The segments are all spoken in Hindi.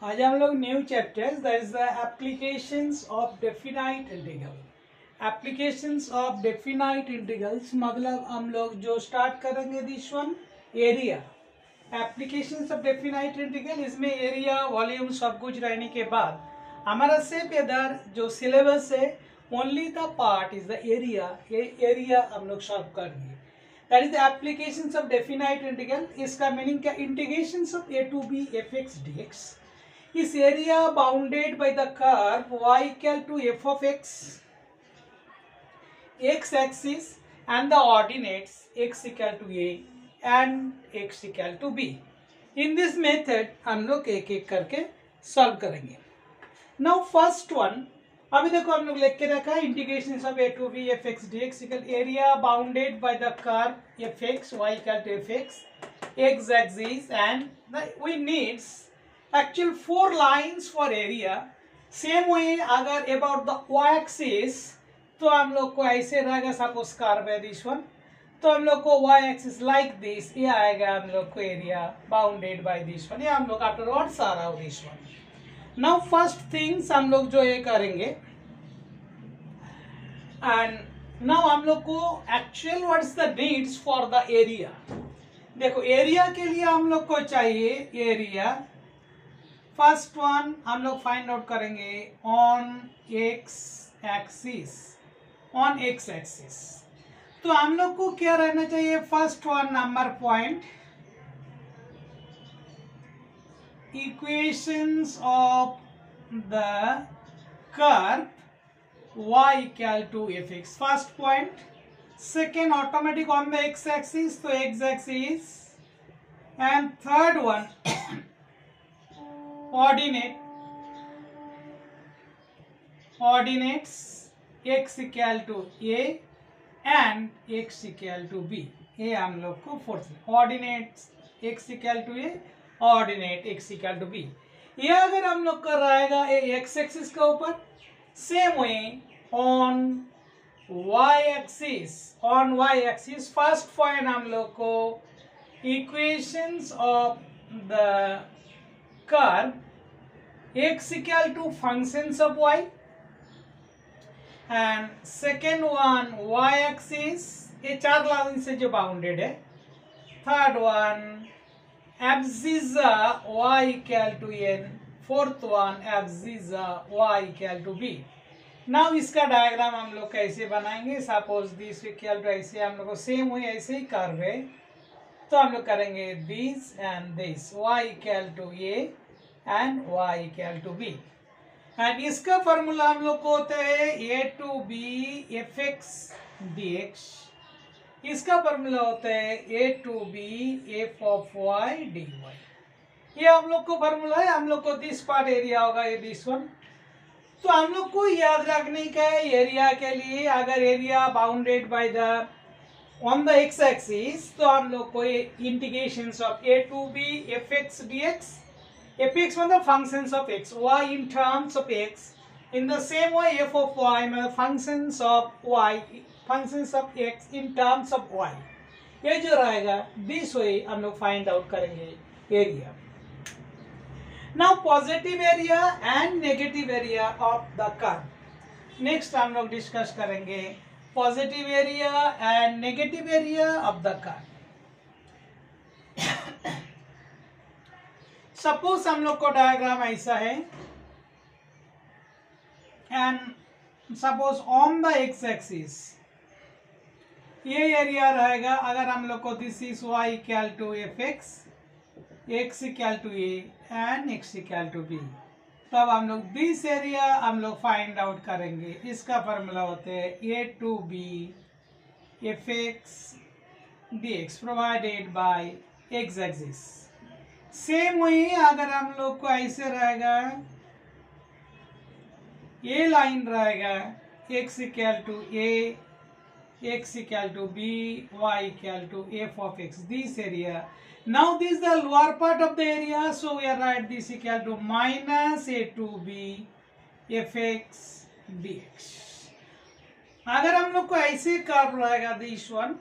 आज हम लोग new chapters that is the applications of definite integral. Applications of definite integrals मतलब हम लोग जो स्टार्ट करेंगे this one area. Applications of definite integral, इसमें एरिया वॉल्यूम सब कुछ रहने के बाद हमारा सिर्फ इधर जो सिलेबस है only the part is the area. ये एरिया हम लोग सॉल्व करेंगे। That is the applications of definite integral. इसका मीनिंग क्या? Integrations of a to b fx dx is area bounded by the curve y equal to f of x axis and the ordinates x equal to a and x equal to b. In this method हम लोग एक एक करके सॉल्व करेंगे। Now first one, अभी देखो हम लोग लिख के रखा है integration of a to b fx dx equal area bounded by the curve fx y equal to fx x axis and we needs actual 4 lines for area. Same way अगर about the y axis तो हम लोग को ऐसे रहेगा, सपोज कर्व है दिस वन, तो हम लोग को y axis लाइक दिस, ये आएगा हम लोग को area bounded by this one. ये हम लोग आफ्टरवर्ड्स आ रहा हो this one. Now first things हम लोग जो ये करेंगे एंड नाउ हम लोग को actual what's the needs for the area. देखो एरिया के लिए हम लोग को चाहिए एरिया। फर्स्ट वन हम लोग फाइंड आउट करेंगे on X axis. On X axis तो हम लोग को क्या रहना चाहिए? First one number point equations of the curve y equal to fx, first point. Second automatic on the x axis, तो X axis. And third one ordinates x equal to a and x equal to b। ये हम लोग को fourth ordinates x equal to a, ordinate x equal to b। ये अगर हम लोग कर रहेगा x एक्सिस के ऊपर, same way on y axis. On y axis first point हम लोग को equations of the curve x equal to functions of y and second one y axis, ये चार लाइन से जो बाउंडेड है। Third one abscissa y equal to n, fourth one abscissa y equal to b। Now इसका डायग्राम हम लोग कैसे बनाएंगे? सपोज दिस इक्वल टू ऐसे हम लोग को सेम हुई ऐसे ही कर्व है, तो हम लोग करेंगे this and this, y equal to a and y equal to b। And इसका फॉर्मूला हम लोग को होता है a to b fx dx। इसका फॉर्मूला होता है a to b f of y dy। ये हम लोग को फॉर्मूला है। हम लोग को दिस पार्ट एरिया होगा ये दिस वन। तो हम लोग को याद रखने का है एरिया के लिए, अगर area bounded by the on the x axis तो हम लोग को integrations of a to b fx dx, fx मतलब functions of x, y in terms of x, in the same way f of y मतलब functions of y, functions of x in terms of y। ये जो रहेगा दिस वे हम लोग फाइंड आउट करेंगे area. Now positive area and negative area of the curve next हम लोग डिस्कस करेंगे। Positive area and negative area of the curve. Suppose हम लोग को डायग्राम ऐसा है and suppose on the x axis ये एरिया रहेगा। अगर हम लोग को this is y equal to fx, x equal to a and x equal to b, तब हम लोग दिस एरिया हम लोग फाइंड आउट करेंगे। इसका फॉर्मूला होता है a to b fx dx provided by x axis. Same वही अगर हम लोग को ऐसे रहेगा, ये लाइन रहेगा x equal to a, x equal to b, y equal to f of x, this area। Now this is the lower part of the area, so we are write this equal to minus a to b fx dx। अगर हम लोग को ऐसे कर्व रहेगा दिस वन,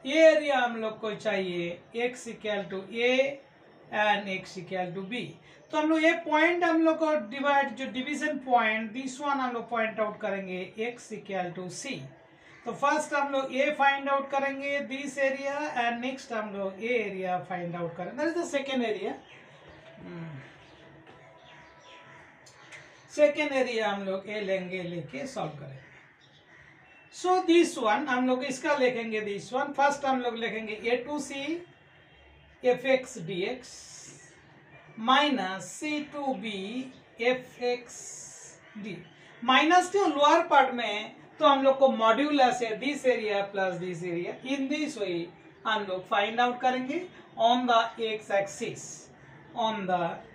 ये एरिया हम लोग को चाहिए x equal to a and x equal to b। तो हम लोग ये पॉइंट हम लोग को डिवाइड, जो डिवीजन पॉइंट दिस वन हम लोग पॉइंट आउट करेंगे x इक्वल टू c। तो फर्स्ट हम लोग a फाइंड आउट करेंगे दिस एरिया एंड नेक्स्ट हम लोग a एरिया फाइंड आउट करेंगे, that is the second area. Second area हम लोग a लेंगे, लेके सॉल्व करेंगे। सो दिस वन हम लोग इसका लिखेंगे, दिस वन फर्स्ट हम लोग लिखेंगे a to c fx dx minus c to b fx d minus to lower part में, तो हम लोग को मॉड्यूलस है this area plus this area, in this way हम लोग फाइंड आउट करेंगे on the x axis, on the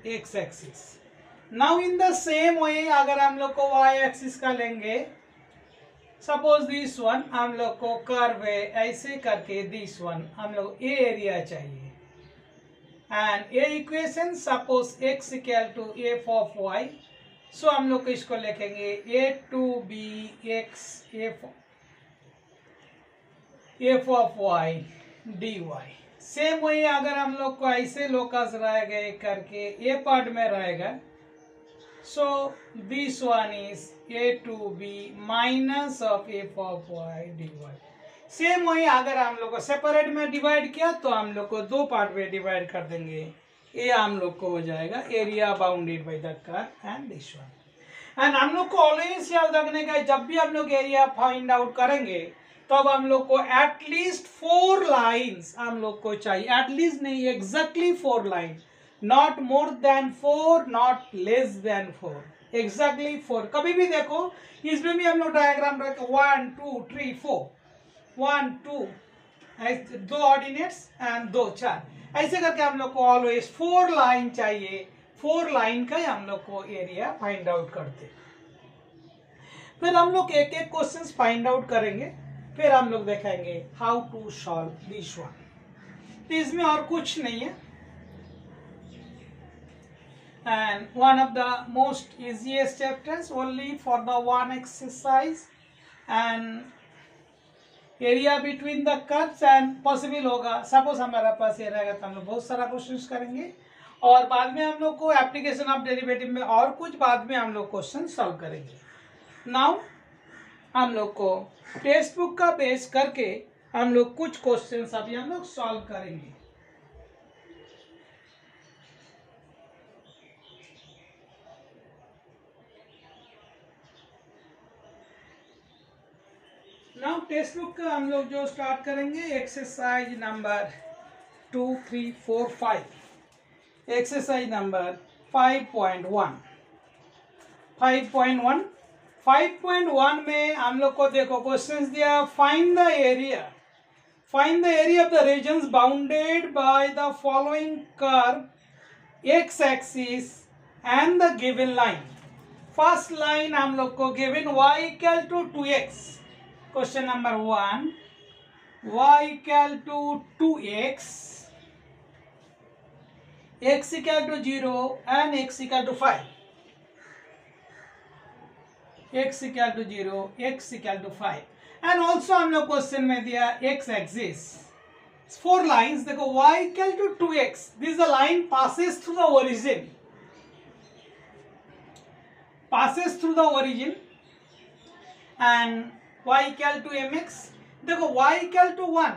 x axis. Now in the same way अगर हम लोग को वाई एक्सिस का लेंगे, सपोज दिस वन हम लोग को कर्व है ऐसे करके, दिस वन हम लोग ए एरिया चाहिए and a equation suppose x equal to f of y। So हम लोग इसको लिखेंगे a to b x f of y dy। Same वही अगर हम लोग को ऐसे लोकस रहेगा करके ए पार्ट में रहेगा, so this one is a to b minus of f of y dy। Same वही अगर हम लोग को सेपरेट में डिवाइड किया तो हम लोग को दो पार्ट में डिवाइड कर देंगे, ये हम लोग को हो जाएगा area bounded by the curve and this one. And हम लोग को ऑलवेज याद रखने का, जब भी हम लोग एरिया फाइंड आउट करेंगे तब हम लोग को एटलीस्ट 4 लाइन्स हम लोग को चाहिए, एटलीस्ट नहीं exactly 4 line, not more than 4 not less than 4, exactly 4। कभी भी देखो इसमें भी हम लोग डायग्राम रखें 1 2 3 4, 1 2 दो ऑर्डिनेट्स एंड 2 4, ऐसे करके हम लोग को ऑलवेज 4 लाइन चाहिए, 4 लाइन का हम लोग को एरिया फाइंड आउट करते। फिर हम लोग एक एक क्वेश्चंस फाइंड आउट करेंगे, फिर हम लोग देखेंगे how to solve this one. तो इसमें और कुछ नहीं है, and one of the most easiest chapters only for the one exercise and area between the curves and possible होगा। सपोज हमारा पास ये रहेगा तो हम लोग बहुत सारा क्वेश्चंस करेंगे और बाद में हम लोग को एप्लीकेशन ऑफ डेरिवेटिव में और कुछ बाद में हम लोग क्वेश्चन सॉल्व करेंगे। नाउ हम लोग को टेक्स्ट बुक का बेस करके हम लोग कुछ क्वेश्चंस अभी हम लोग सॉल्व करेंगे। नाउ टेक्स्ट बुक का हम लोग जो स्टार्ट करेंगे एक्सरसाइज नंबर 2 3 4 5, एक्सरसाइज नंबर 5.1। 5.1 में हम लोग को देखो क्वेश्चंस दिया, find the area, find the area of the regions bounded by the following curve x axis and the given line. First line हम लोग को given y equal to 2x, question number 1 y equal to 2x, x equal to 0 and x equal to 5, x equal to 0 x equal to 5। And also हम लोग क्वेश्चन में दिया x एक्सिस 4 लाइन्स, देखो y equal to 2x, this the line passes through the origin, passes through the origin and y equal to mx। देखो y equal to 1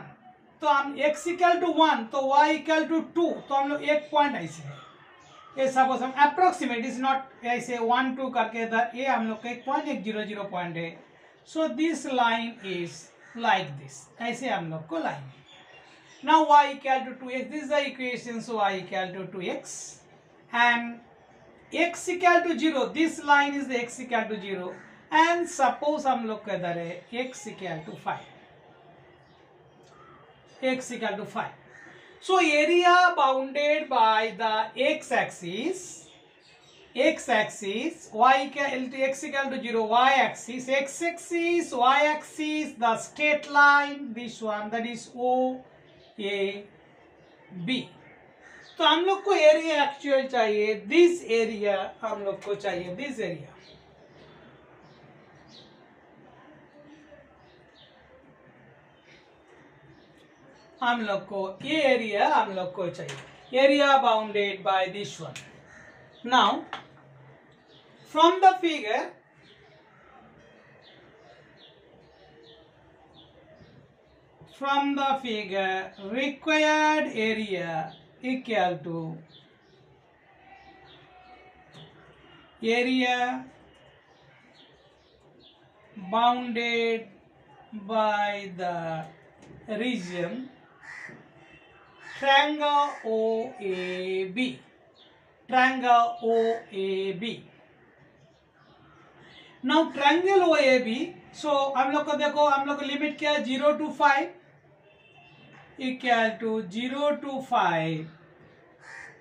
तो हम x equal to 1 तो y equal to 2, तो हम लोग एक पॉइंट ऐसे है, ये सपोज हम अप्रोक्सीमेट इज नॉट ऐसे 1 2 करके इधर ये हम लोग का एक पॉइंट, एक 0 0 पॉइंट है। So this line is like this, ऐसे हम लोग को line. Now y equal to 2x, this is the equation, so y equal to 2x and x equal to 0, this line is the x equal to 0 and suppose हम लोग का इधर है x equal to 5, x equal to 5। So area bounded by the x axis y equal to x equal to 0, y axis, x axis, y axis, the straight line, this one, that is O A B। तो हम लोग को एरिया एक्चुअल चाहिए, दिस एरिया हम लोग को चाहिए, दिस एरिया। हम लोग को ये एरिया हम लोग को चाहिए। area bounded by this one. Now, from the figure, required area equal to area bounded by the region triangle OAB. Now triangle OAB, so हम लोग को देखो, हम लोग को लिमिट क्या है, 0 to 5 equal to 0 to 5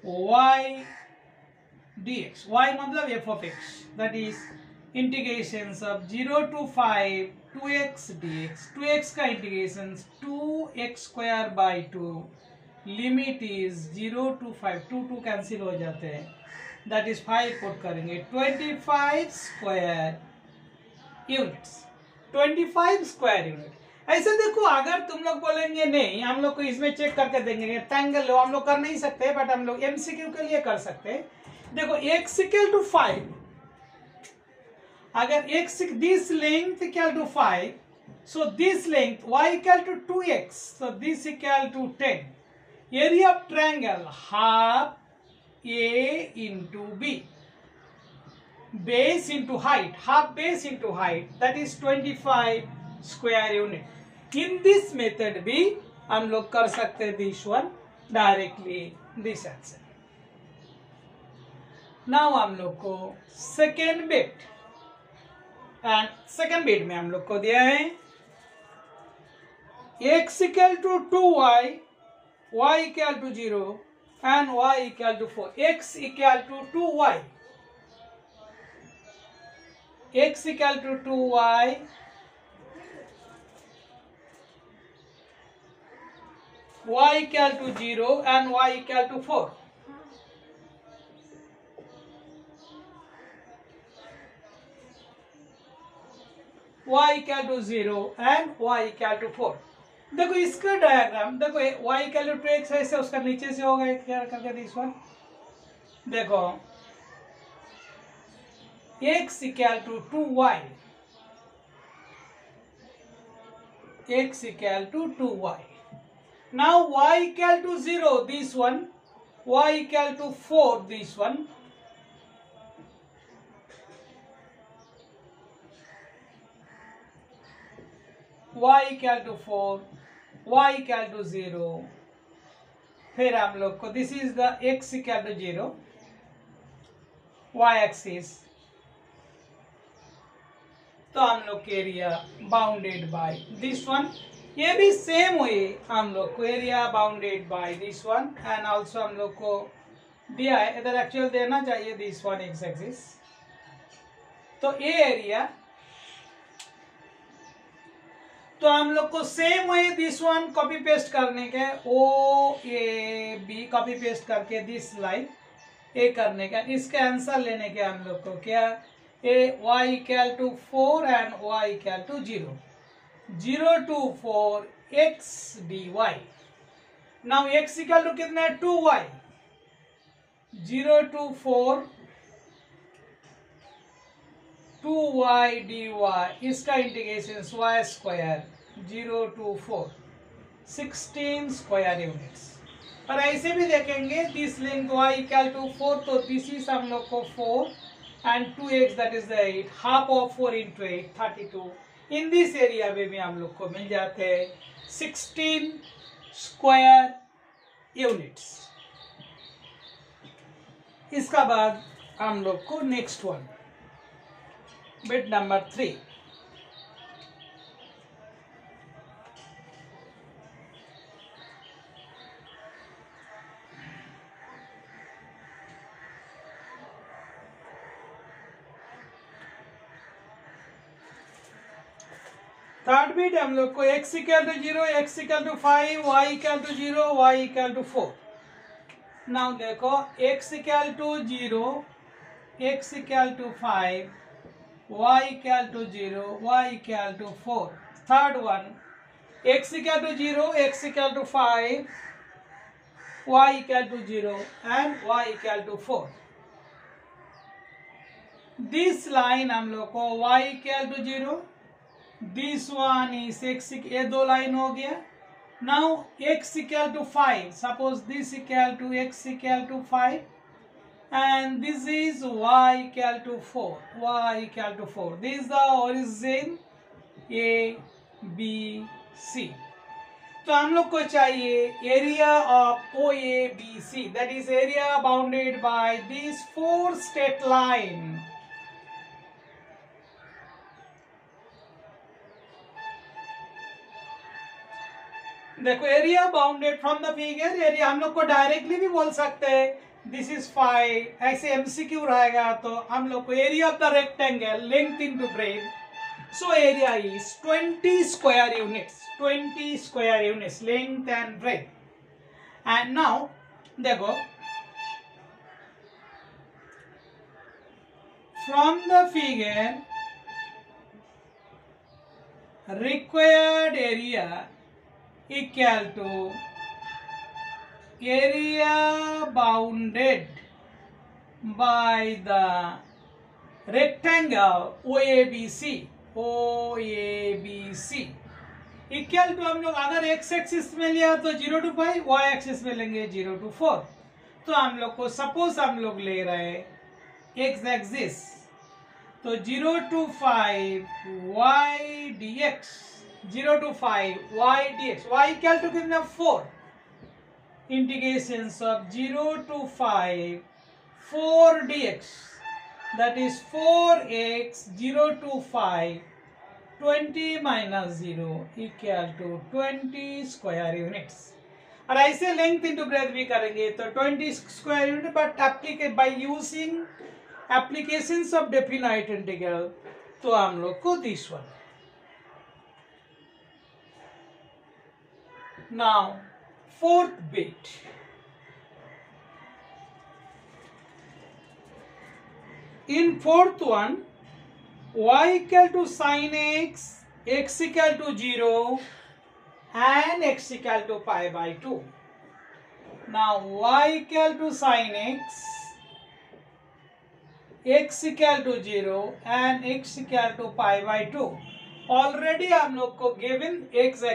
y dx. y मतलब f of x, that is integrations of 0 to 5 2x dx. 2x का integrations 2x square by 2, limit is 0 to 5, 2 cancel हो जाते हैं, दैट इज 5 पुट करेंगे, 25 स्क्वायर यूनिट्स, 25 स्क्वायर यूनिट. ऐसे देखो, अगर तुम लोग बोलेंगे नहीं हम लोग को इसमें चेक करके देंगे ट्रायंगल लो, हम लोग कर नहीं सकते, बट हम लोग एमसीक्यू के लिए कर सकते हैं. देखो x इक्वल टू 5, अगर x this length equal to 5, so this length y equal to 2x, so this equal to 10. area of triangle half a into b, base into height, half base into height, that is 25 square unit. In this method भी हम लोग कर सकते हैं this one directly, this answer. Now हम लोग को second bit, and second bit में हम लोग को दिया है x equal to 2y, y equal to 0 and y equal to 4. x equal to 2y, x equal to 2y, y equal to 0 and y equal to 4. y equal to 0 and y equal to 4. देखो इसका डायग्राम देखो, y इक्वल टू 2x ऐसे, उसका नीचे से होगा क्या करके दिस वन. देखो x equal to 2y, x equal to 2y. Now y equal to 0 this one, y equal to 4 this one. y equal to 4, y equal to 0. फिर हम लोग को this is the x equal to 0, y axis, तो हम लोग के area bounded by this one. ये भी सेम हुई, हम लोग को area bounded by this one, and also हम लोग को दिया है, इधर एक्चुअल देना चाहिए दिस वन एक्स एक्सिस. तो ये एरिया, तो हम लोग को same way this one copy paste करने के, ओ ए बी कॉपी पेस्ट करके दिस लाइन ए करने का, इसके आंसर लेने के हम लोग को क्या, ए Y equal to 4 and Y equal to 0, 0 to 4 X D Y. Now X equal to कितना है, 2y, 0 to 4 2y dy, इसका integration y square 0 to 4 16 square units. और ऐसे भी देखेंगे this length y equal to 4, तो दिस इज हम लोग को 4 and 2x that is the 8, half of 4 into 8 32. In this area में भी हम लोग को मिल जाते हैं 16 स्क्वायर यूनिट्स. इसका बाद हम लोग को next one, bit number 3. Third bit हम लोग को x equal to 0, x equal to 5, y equal to 0, y equal to 4. Now देखो x equal to 0, x equal to 5, y equal to 0, y equal to 4. Third one, x equal to 0, x equal to 5, y equal to 0 and y equal to 4. This line हम लोग को y equal to 0, this one is x, ये दो लाइन हो गया. Now x equal to 5, suppose this equal to x equal to 5 and this is y equal to 4, y equal to 4. This is the origin A, B, C. तो हम लोग को चाहिए area of O A B C, that is area bounded by this 4 straight line. देखो area bounded from the figure, area हम लोग को डायरेक्टली भी बोल सकते हैं दिस इज 5, ऐसे एमसीक्यू रहेगा तो हम लोग को area of the rectangle length into breadth. So area is 20 square units, 20 square units length and breadth. And now देखो from the figure required area equal to area bounded by the rectangle OABC. OABC equal to हम लोग अगर x एक्सिस में लिया तो 0 to 5, y एक्सिस में लेंगे 0 to 4. तो हम लोग को सपोज हम लोग ले रहे x एक्सिस तो 0 to 5 y dx, 0 to 5 y dx, y equal to कितना 4, integration of 0 to 5 4 dx, that is 4x 0 to 5 20 minus 0 equal to 20 square units. और ऐसे लेंथ इंटू ब्रेथ भी करेंगे तो 20 square unit, but एप्लीकेट by using applications of definite integral तो हम लोग को this one. Now fourth bit, in fourth one y equal to sin x, x equal to 0 and x equal to pi by 2. Now y equal to sin x, x equal to 0 and x equal to pi by 2. Already हम लोग को given x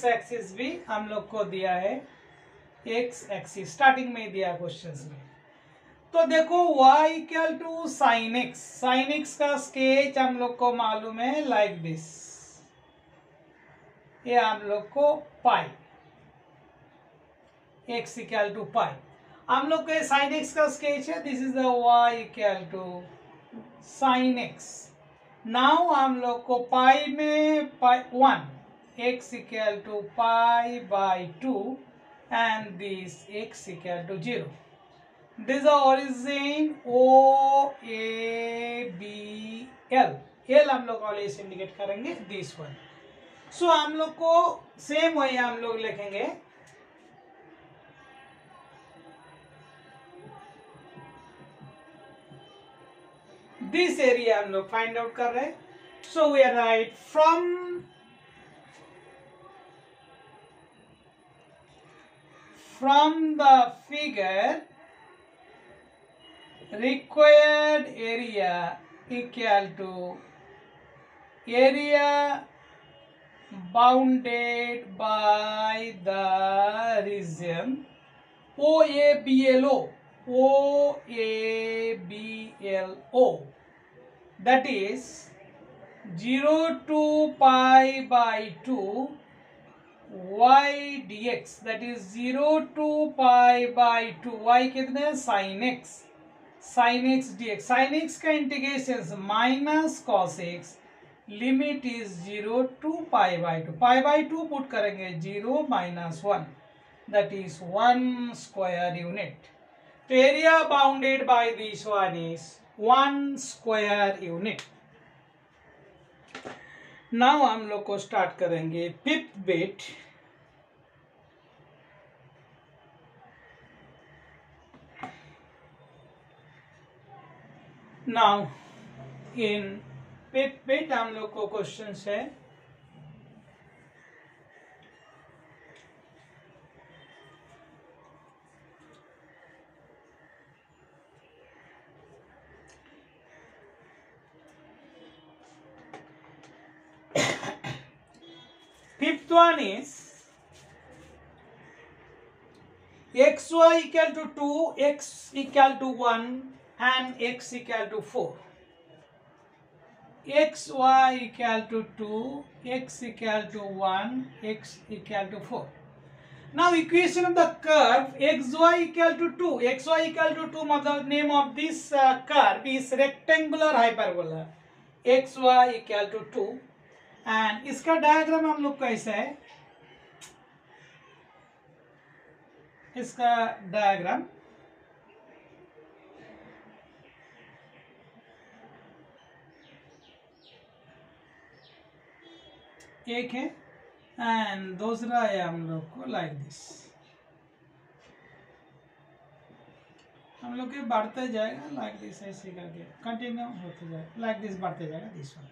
axis भी हम लोग को दिया है, x axis स्टार्टिंग में दिया क्वेश्चंस में. तो देखो y equal to sine x का स्केच हम लोग को मालूम है लाइक दिस, ये हम लोग को pi, x equal to pi, हम लोग के साइन एक्स का स्केच है, this is the y equal to sine x. Now हम लोग को पाई में pi 1, x equal to pi by 2 and this x equal to 0. This is the origin O A B L. L हम लोग ऑलवेज इंडिकेट करेंगे दिस वन. सो हम लोग को सेम वही हम लोग लिखेंगे दिस एरिया हम लोग फाइंड आउट कर रहे हैं. So we are right from the figure required area equal to area bounded by the region OABLO, that is 0 to pi by 2 y dx, that is 0 to pi by 2 y कितने sin x, sin x dx, sin x का integration minus cos x, limit is 0 to pi by 2, pi by 2 put करेंगे 0 minus 1, that is 1 square unit. तो area bounded by this one is 1 square unit. Now हम लोग को स्टार्ट करेंगे fifth bit. Now in fifth bit हम लोग को क्वेश्चन है Fifth one is xy equal to 2, x equal to 1 and x equal to 4. xy equal to 2, x equal to 1, x equal to 4. Now equation of the curve xy equal to 2. xy equal to 2 मतलब name of this curve is rectangular hyperbola. xy equal to 2 and इसका डायग्राम हम लोग कैसा है, इसका डायग्राम एक है एंड दूसरा है हम लोग को लाइक दिस, हम लोग के बढ़ते जाएगा लाइक दिस, ऐसे करके कंटिन्यू होते जाएगा लाइक दिस, बढ़ते जाएगा दिस वन।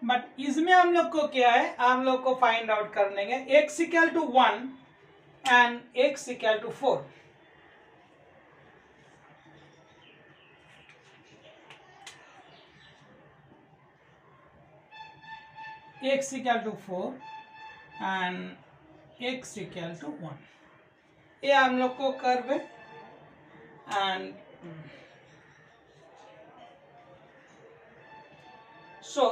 बट इसमें हम लोग को क्या है, हम लोग को फाइंड आउट करने के x equal to 1 and x equal to 4। x equal to 4 and x equal to 1, ये हम लोग को कर्व है and so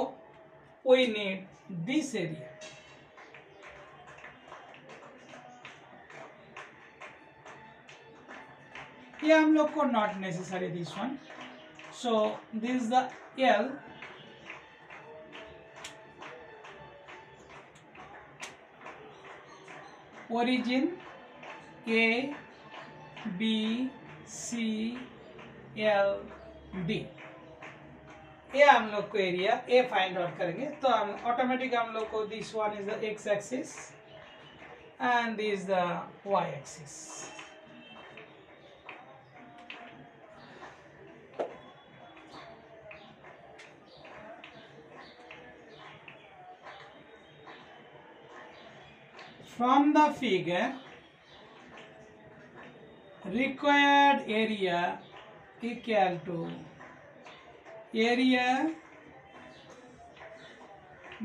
we need this area. ये हम लोग को not necessary this one, so this is the L, origin A B C L D, ये हम लोग को एरिया ए फाइंड आउट करेंगे तो हम ऑटोमेटिक हम लोग को this one is the x axis and this the y axis. From the figure required area equal to area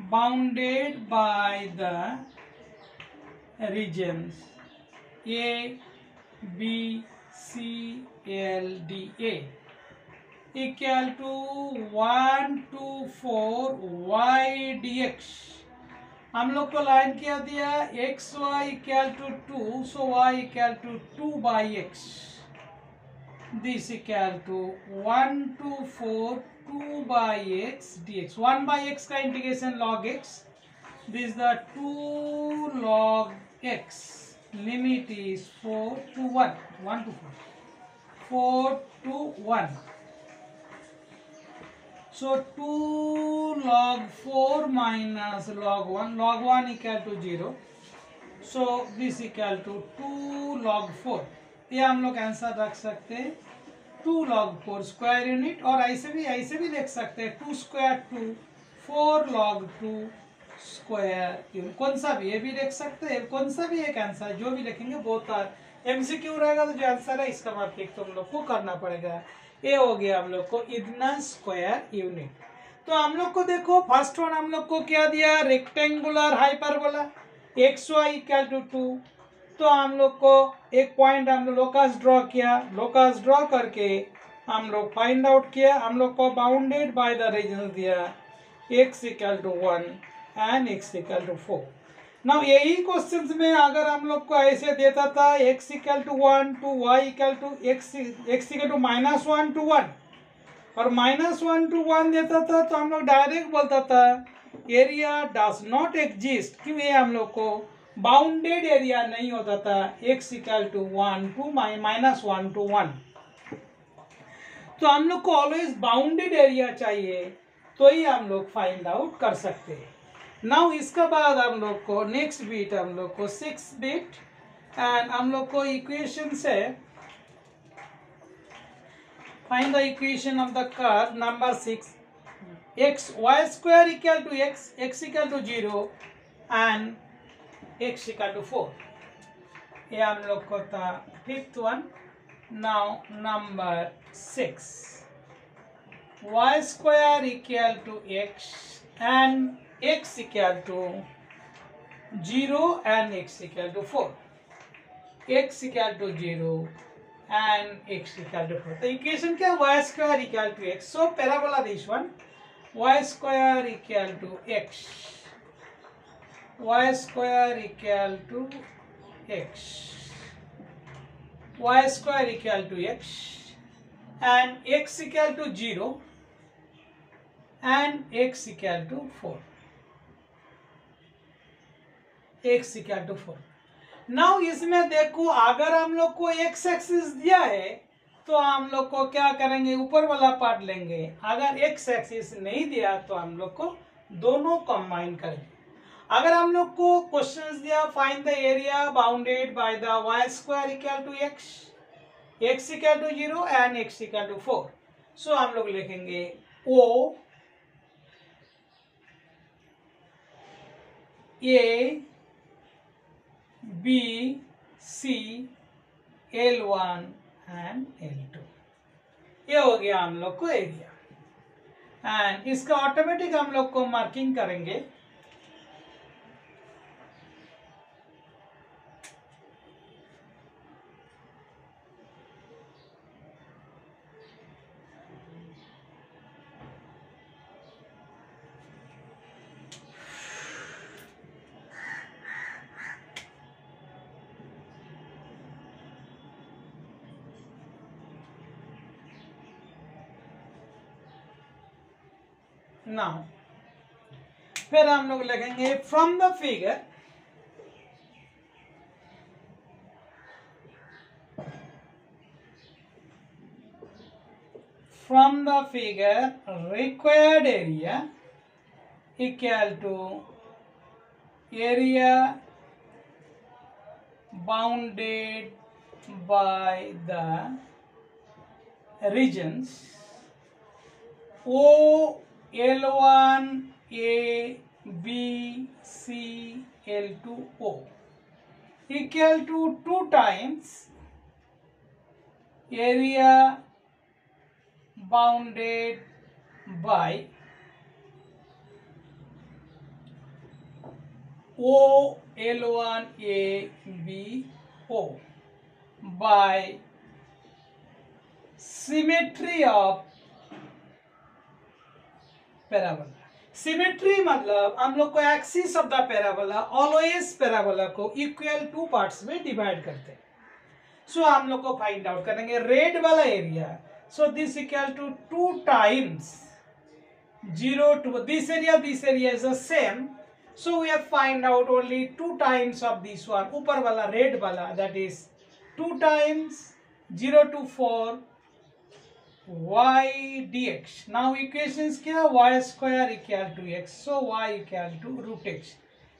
bounded by the regions A, B, C, L, D, A equal to 1 to 4 y dx। हम लोग को लाइन क्या दिया, x y equal to 2, so y equal to 2 by x, this equal to 1 to 4 2 by x dx। 1 by x का integration log x, this is the 2 log x, limit is 4 to 1, 1 to 4, 4 to 1, so 2 log 4 minus log 1, log 1 equal to 0, so this equal to 2 log 4। ये हम लोग आंसर रख सकते हैं 2 log 4 स्क्वायर यूनिट, और ऐसे भी लिख सकते हैं 2 स्क्वायर 2 4 log 2 स्क्वायर यूनिट, कौन सा भी ये भी लिख सकते हैं, कौन सा भी एक आंसर जो भी लिखेंगे बहुत एमसीक्यू रहेगा तो जो आंसर है इसका मार्किंग तुम लोग को करना पड़ेगा। ये हो गया हम लोग को इतना स्क्वायर यूनिट। तो हम लोग को देखो फर्स्ट वन हम लोग को क्या दिया, rectangular hyperbola x y equal to 2, तो हम लोग को एक पॉइंट हम लोग लोकस ड्रॉ किया, लोकस ड्रॉ करके हम लोग फाइंड आउट किया, हम लोग को बाउंडेड बाय द रीजन दिया x equal to 1 and x equal to 4। Now यही क्वेश्चंस में अगर हम लोग को ऐसे देता था x equal to 1 to y equal to x equal to -1 to 1 और -1 टू 1 देता था तो हम लोग डायरेक्ट बोलता था एरिया डज नॉट एग्जिस्ट, क्यों ये हम लोग को बाउंडेड एरिया नहीं होता था x equal to 1 to -1 to 1। तो हम लोग को ऑलवेज बाउंडेड एरिया चाहिए तो ही हम लोग फाइंड आउट कर सकते हैं। नाउ इसका बाद हम लोग को नेक्स्ट बीट हम लोग को 6 बीट एंड हम लोग को इक्वेशन से find the equation of the curve number 6, x y square equal to x equal to 0 and x equal to 4, ये हम लोग को था fifth one. Now number 6, y square equal to x and x equal to 0 and x equal to 4. x equal to 0 and x equal to 4. The equation क्या y square equal to x. So parabola this one, y square equal to x. Y square equal to x. Y square equal to x and x equal to 0 and x equal to 4. x equal to 4. Now इसमें देखो अगर हम लोग को x एक्सिस दिया है तो हम लोग को क्या करेंगे, ऊपर वाला पार्ट लेंगे. अगर x एक्सिस नहीं दिया तो हम लोग को दोनों कंबाइन करेंगे. अगर हम लोग को क्वेश्चंस दिया find the area bounded by the y square equal to x equal to 0 and x equal to 4. So हम लोग लिखेंगे O A B C L1 and L2. ये हो गया हम लोग को एरिया. एंड इसका ऑटोमेटिक हम लोग को मार्किंग करेंगे. नाउ फिर हम लोग लिखेंगे from the figure required area equal to area bounded by the regions O L1 A B C L2 O equal to 2 times area bounded by O L1 A B O by symmetry of parabola. Symmetry मतलब हम लोग को axis of the parabola always parabola को इक्वल टू पार्ट्स में डिवाइड करते हैं. सो हम लोग को फाइंड आउट करेंगे रेड वाला एरिया. So this equal to 2 times 0 to this area is the same. So we have find out only 2 times of this one, ऊपर वाला रेड वाला, that is 2 times 0 to 4 y dx. Now equations क्या, y square equal to x, so y equal to root x.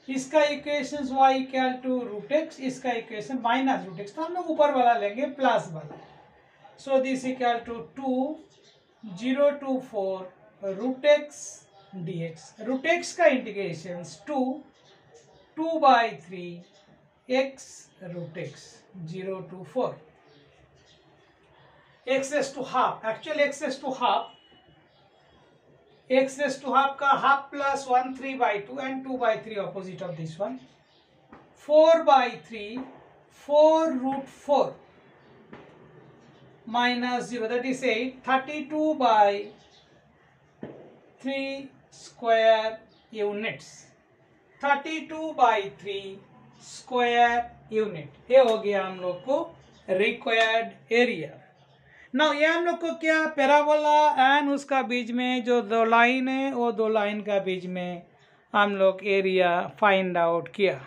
इसका equations y equal to root x, इसका इक्वेशन माइनस रूट x. तो हम लोग ऊपर वाला लेंगे प्लस वाला. So this equal to 2 0 to 4 root x dx. root x का integrations 2 by 3 x root x 0 to 4. x raised to half, actually x raised to half का half plus 1 3 by 2 and 2 by 3 opposite of this one. 4 by 3 4 root 4 minus 0, that is 8. 32 by 3 square units. 32 by 3 square unit. ये हो गया हम लोग को required area. नाउ ये हम लोग को क्या, पैराबोला एंड उसका बीच में जो 2 लाइन है वो 2 लाइन का बीच में हम लोग एरिया फाइंड आउट किया.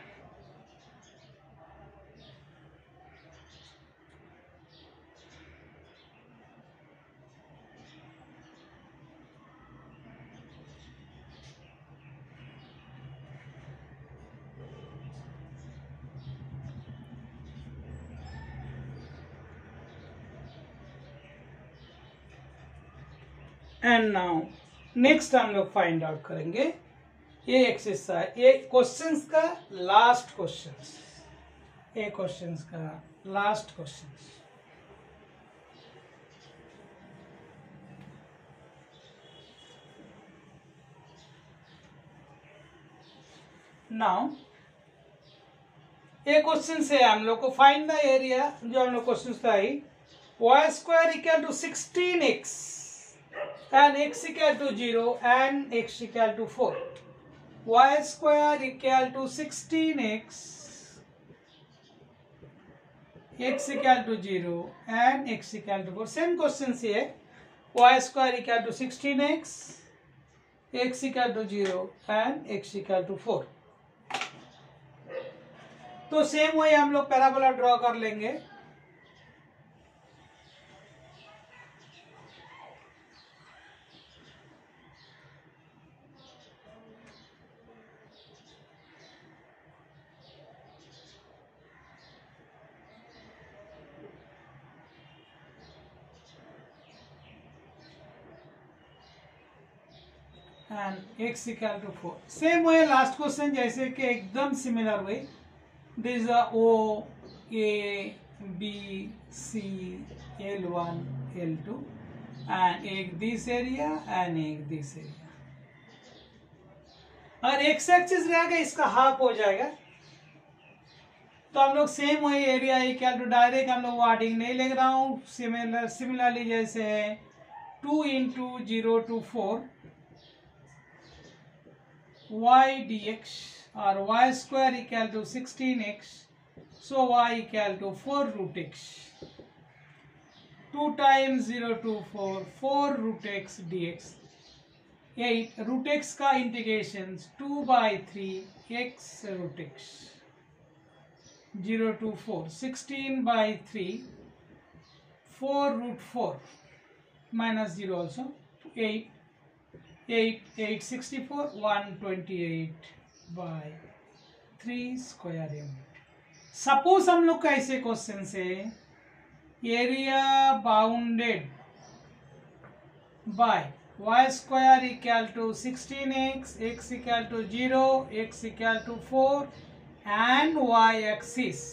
एंड नाउ नेक्स्ट हम लोग फाइंड आउट करेंगे ये एक्सरसाइज, ये क्वेश्चंस का लास्ट क्वेश्चंस, ये क्वेश्चंस का लास्ट क्वेश्चंस. नाउ एक क्वेश्चन से हम लोग को फाइंड द एरिया, जो हम लोग क्वेश्चन था ही, Y square equal to 16x and x equal to 0 and x equal to 4. Y square equal to 16x, x equal to 0 and x equal to 4. Same question here. Y square equal to 16x, x equal to 0 and x equal to 4. तो सेम वही हम लोग पैराबोला ड्रॉ कर लेंगे. and x equal to 4. Same way last question जैसे कि एकदम similar way. This O A B C L1 L2 and एक दिस एरिया एंड एक दिस एरिया. अगर एक्स एक्सिस रहेगा इसका हाफ हो जाएगा. तो हम लोग सेम वही एरिया इक्वल टू, डायरेक्ट हम लोग वार्डिंग नहीं ले रहा हूँ. सिमिलरली जैसे 2 into 0 to 4 y dx or y square equal to 16x, so y equal to 4 root x. 2 times 0 to 4, 4 root x dx. 8 root x का integration 2 by 3 x root x. 0 to 4, 16 by 3, 4 root 4 minus 0 also. 8 864, 128 by 3 square unit. Suppose हम लोग का ऐसे क्वेश्चन से area bounded by y square equal to 16x, x equal to 0, x equal to 4 and y axis,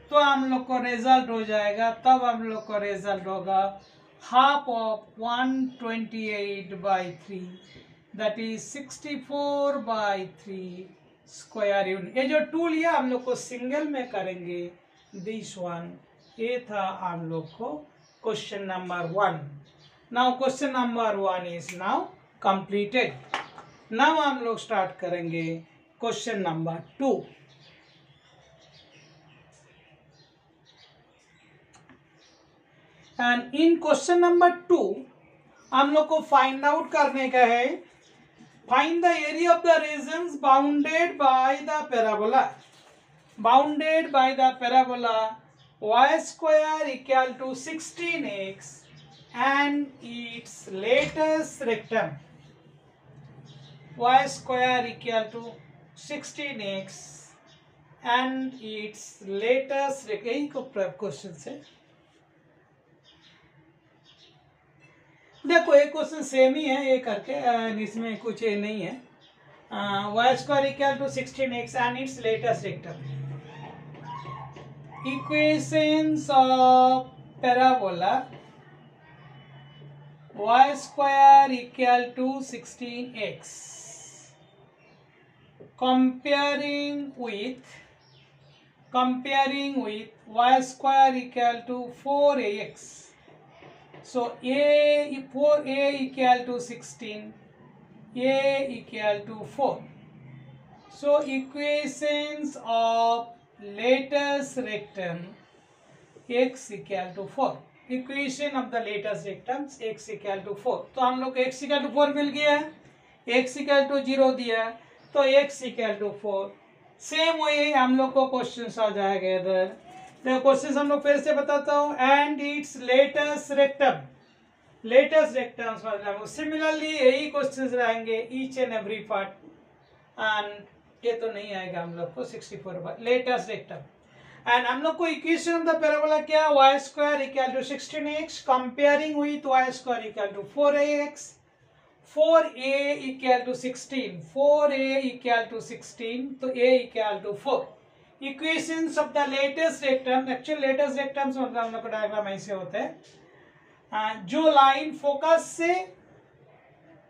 तो हम लोग को रिजल्ट हो जाएगा. तब हम लोग को रिजल्ट होगा half of 128 by 3, that is 64 by 3 square unit. ये जो टूल लिया हम लोग को सिंगल में करेंगे. दिस वन, ये था हम लोग को question number 1. Now question number 1 is now completed. Now हम लोग स्टार्ट करेंगे question number 2. And in question number 2 हम लोग को फाइंड आउट करने का है, find the area of the regions bounded by the parabola. Bounded by the parabola y square equal to 16x and its latest rectum. Y square equal to 16x and its latest rectum. यही को क्वेश्चन से देखो, एक क्वेश्चन सेम ही है ये करके, इसमें कुछ ये नहीं है. y square equal to 16x and its latus rectum. Equations of parabola y square equal to 16x comparing with y square equal to 4ax. So for a equal to 16, a equal to 4. So equations of latest rectum x equal to 4. Equation of the latest rectums x equal to 4. तो हम लोग x equal to 4 मिल गया है, x equal to 0 दिया है, तो x equal to 4. सेम वही हम लोग को क्वेश्चन आ जाएगा इधर. क्वेश्चन हम लोग फिर से बताता हूँ. And its latus rectum. Latest rectums मतलब सिमिलरली यही क्वेश्चंस रहेंगे each and every part. And ये तो नहीं आएगा हम लोग को 64 बार लेटेस्ट रेक्टम. एंड हम लोग को इक्वेशन ऑफ द पैराबोला क्या, y square equal to 16x comparing with y square equal to 4ax. 4a equal to 16, 4a equal to 16, तो a equal to 4. Equations of the latus rectum. Actual latus rectums मतलब हम लोग को डायग्राम ऐसे होते हैं, जो लाइन फोकस से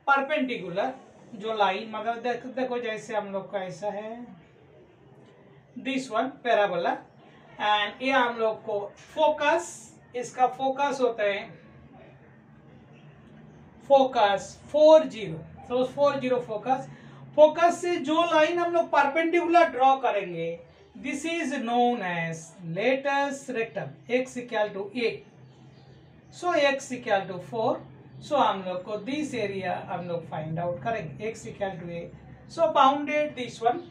परपेंडिकुलर जो लाइन मतलब देखो जैसे हम लोग का ऐसा है दिस वन पैराबोला एंड ये हम लोग को फोकस, इसका फोकस होता है फोकस 40, तो 40 फोकस, फोकस से जो लाइन हम लोग परपेंडिकुलर ड्रॉ करेंगे this is known as latus rectum x equal to a, so x equal to 4, so हम लोग को दिस एरिया हम लोग फाइंड आउट करेंगे x equal to a, so bounded this one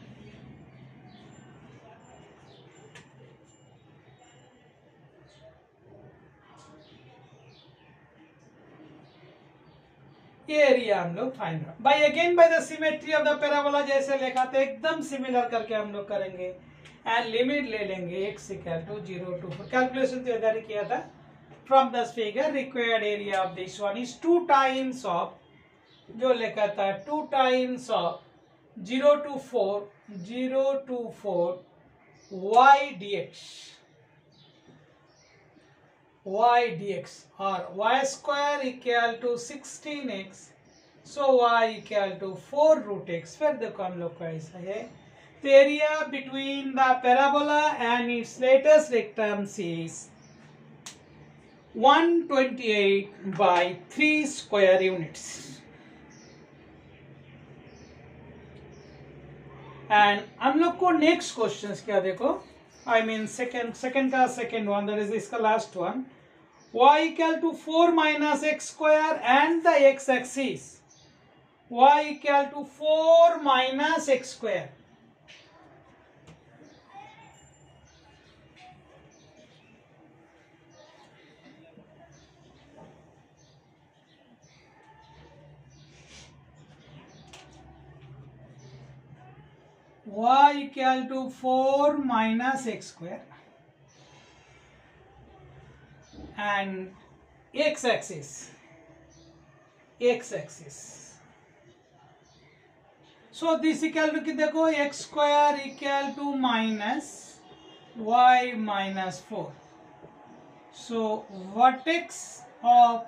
ये एरिया हम लोग find out by again by the symmetry of the parabola, जैसे लिखा था एकदम सिमिलर करके हम लोग करेंगे एंड लिमिट ले लेंगे x equal to 0 to 4, calculation तो इधर ही किया था from this figure, required area of this one is 2 times of, जो लिखा था 2 times of 0 to 4 y dx और y square equal to 16x, so y equal to 4 root x। फिर देखो हम लोग का ऐसा है, the area between the parabola and its latest rectum is 128 by 3 square units and हम लोग को नेक्स्ट क्वेश्चन क्या देखो, I mean second one, that is इसका last one, y equal to 4 minus x square and the x axis y equal to 4 minus x square, y equal to 4 minus x square and x axis, so this equal to देखो x square equal to minus y minus 4, so vertex of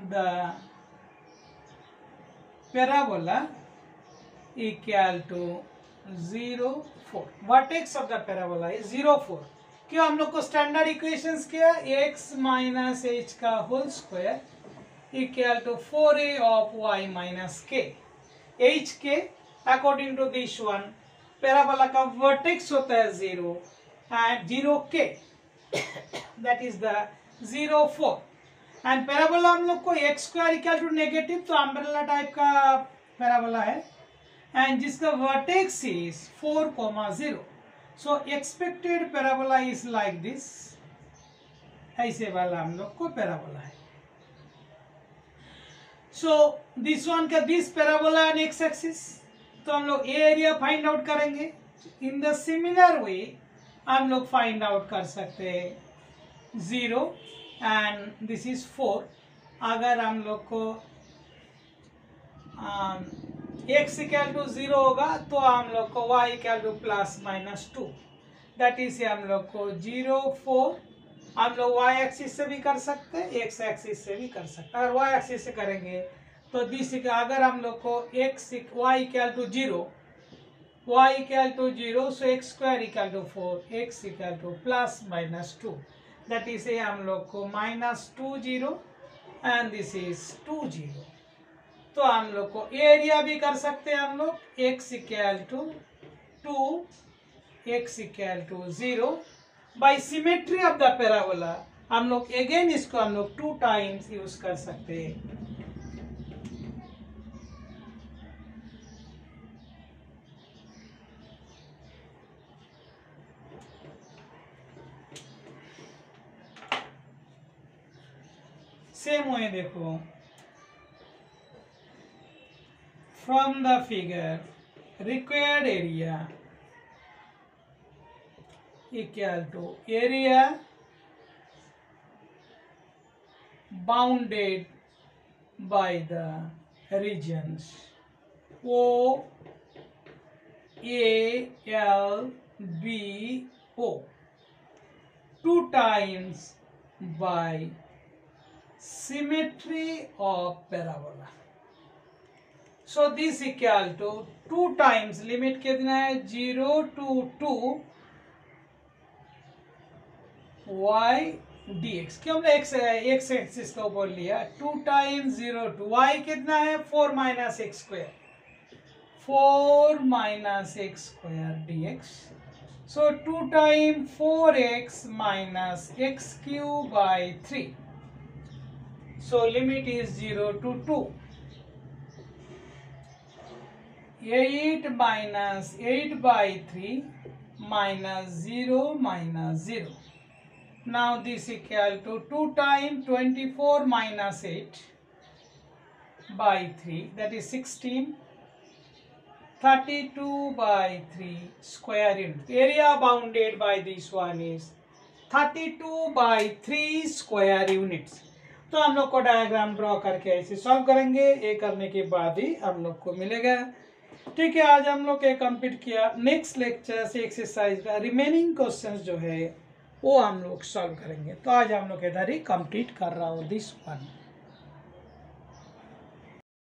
the parabola equal to 0 4, vertex of the parabola है 0 4, क्यों हम लोग को स्टैंडर्ड इक्वेशंस क्या, x माइनस एच का whole square equal to 4a of y minus k, h के according to this one parabola का वर्टेक्स होता है 0 and 0 k, that is the 0 4 and parabola हम लोग को x square equal to negative, तो अम्ब्रेला टाइप का पैराबोला है and जिसका vertex is 4,0, so expected parabola is like this, ऐसे वाला हम लोग को पैराबोला है, so this one का this parabola and x axis, तो हम लोग एरिया फाइंड आउट करेंगे इन द सिमिलर वे, हम लोग फाइंड आउट कर सकते हैं 0 एंड दिस इज 4, अगर हम लोग को x इक्वल टू 0 होगा तो हम लोग को y equal to plus minus 2, that is हम लोग को 0 4, हम लोग y एक्सिस से भी कर सकते हैं x एक्सिस से भी कर सकते हैं, अगर y एक्सिस से करेंगे तो दिस अगर हम लोग को y equal to 0 so x square equal to 4, x equal to plus minus 2, that is हम लोग को माइनस 2 0 एंड दिस इज 2 0, तो हम लोग को एरिया भी कर सकते हैं हम लोग x equal to 2, x equal to 0 by symmetry of the parabola, हम लोग अगेन इसको हम लोग 2 टाइम्स यूज कर सकते हैं, सेम वे देखो from the figure required area equal to area bounded by the regions O, A, L, B, O 2 times by symmetry of parabola. So this equal to 2 times limit कितना है 0 to 2 y dx, क्यों हमने x एक्सिस का ऊपर लिया 2 टाइम्स 0 to y कितना है 4 minus x square, 4 minus x square dx. So 2 times 4x minus x cube by 3. So limit is 0 to 2. 8 minus 8 by 3 minus 0 minus 0. Now this equal to 2 times 24 minus 8 by 3, that is 16. 32 by 3 square unit. Area bounded by this one is 32 by 3 square units. तो हम लोग को डायग्राम ड्रॉ करके ऐसे सॉल्व करेंगे, ये करने के बाद ही हम लोग को मिलेगा. ठीक है, आज हम लोग ये कंप्लीट किया. नेक्स्ट लेक्चर से एक्सरसाइज का रिमेनिंग क्वेश्चंस जो है वो हम लोग सॉल्व करेंगे. तो आज हम लोग इधर ही कंप्लीट कर रहा हूँ दिस वन.